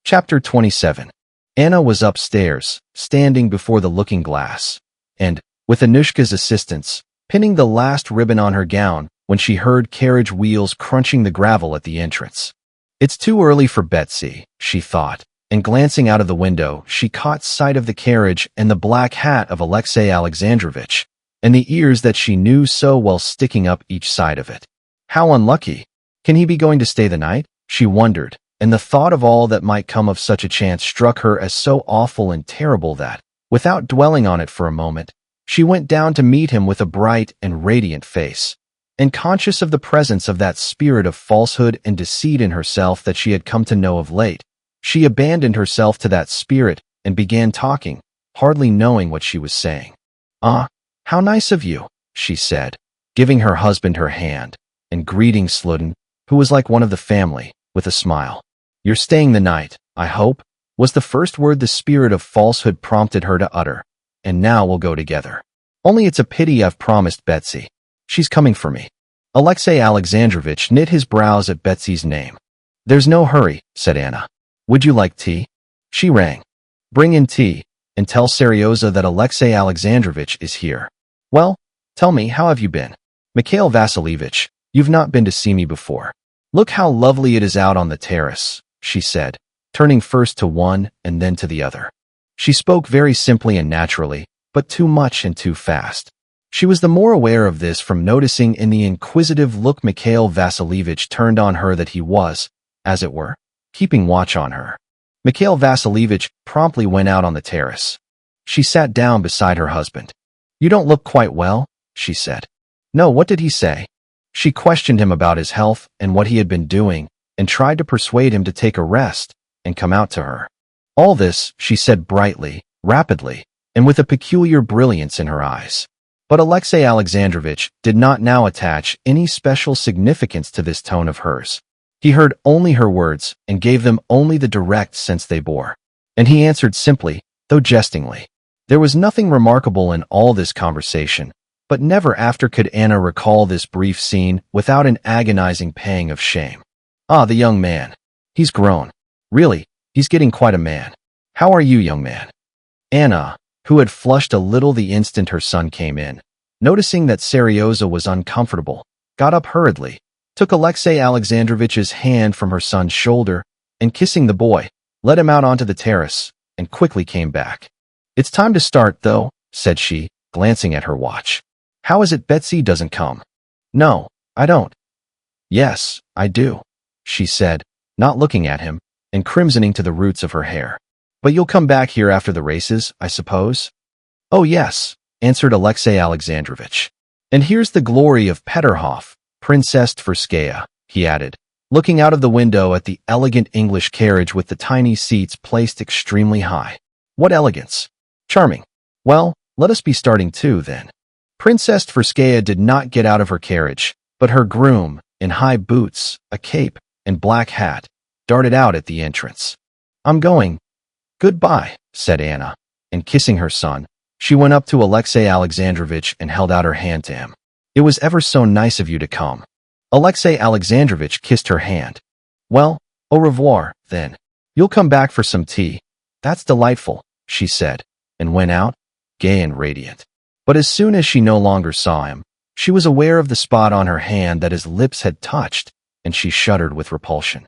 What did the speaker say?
Chapter 27. Anna was upstairs, standing before the looking-glass, and, with Anushka's assistance, pinning the last ribbon on her gown when she heard carriage wheels crunching the gravel at the entrance. It's too early for Betsy, she thought, and glancing out of the window, she caught sight of the carriage and the black hat of Alexei Alexandrovich, and the ears that she knew so well sticking up each side of it. How unlucky! Can he be going to stay the night? She wondered, and the thought of all that might come of such a chance struck her as so awful and terrible that, without dwelling on it for a moment, she went down to meet him with a bright and radiant face. And conscious of the presence of that spirit of falsehood and deceit in herself that she had come to know of late, she abandoned herself to that spirit and began talking, hardly knowing what she was saying. "Ah, how nice of you," she said, giving her husband her hand, and greeting Sludin, who was like one of the family, with a smile. "You're staying the night, I hope," was the first word the spirit of falsehood prompted her to utter. "And now we'll go together. Only it's a pity I've promised Betsy. She's coming for me." Alexei Alexandrovich knit his brows at Betsy's name. "There's no hurry," said Anna. "Would you like tea?" She rang. "Bring in tea, and tell Seryoza that Alexei Alexandrovich is here." "Well, tell me, how have you been?" "Mikhail Vasilievich, you've not been to see me before. Look how lovely it is out on the terrace," she said, turning first to one and then to the other. She spoke very simply and naturally, but too much and too fast. She was the more aware of this from noticing in the inquisitive look Mikhail Vasilievich turned on her that he was, as it were, keeping watch on her. Mikhail Vasilievich promptly went out on the terrace. She sat down beside her husband. "You don't look quite well," she said. "No, what did he say?" She questioned him about his health and what he had been doing, and tried to persuade him to take a rest and come out to her. All this, she said brightly, rapidly, and with a peculiar brilliance in her eyes. But Alexei Alexandrovich did not now attach any special significance to this tone of hers. He heard only her words and gave them only the direct sense they bore. And he answered simply, though jestingly. There was nothing remarkable in all this conversation, but never after could Anna recall this brief scene without an agonizing pang of shame. Ah, the young man. He's grown. Really, he's getting quite a man. How are you, young man? Anna, who had flushed a little the instant her son came in, noticing that Seryoza was uncomfortable, got up hurriedly, took Alexei Alexandrovich's hand from her son's shoulder, and kissing the boy, led him out onto the terrace, and quickly came back. "It's time to start, though," said she, glancing at her watch. "How is it Betsy doesn't come?" "No, I don't." "Yes, I do," she said, not looking at him, and crimsoning to the roots of her hair. "But you'll come back here after the races, I suppose?" "Oh, yes," answered Alexei Alexandrovich. "And here's the glory of Peterhof, Princess Tverskaya," he added, looking out of the window at the elegant English carriage with the tiny seats placed extremely high. "What elegance! Charming. Well, let us be starting too, then." Princess Tverskaya did not get out of her carriage, but her groom, in high boots, a cape, and black hat, darted out at the entrance. "I'm going." "Goodbye," said Anna, and kissing her son, she went up to Alexei Alexandrovich and held out her hand to him. "It was ever so nice of you to come." Alexei Alexandrovich kissed her hand. "Well, au revoir, then. You'll come back for some tea. That's delightful," she said, and went out, gay and radiant. But as soon as she no longer saw him, she was aware of the spot on her hand that his lips had touched, and she shuddered with repulsion.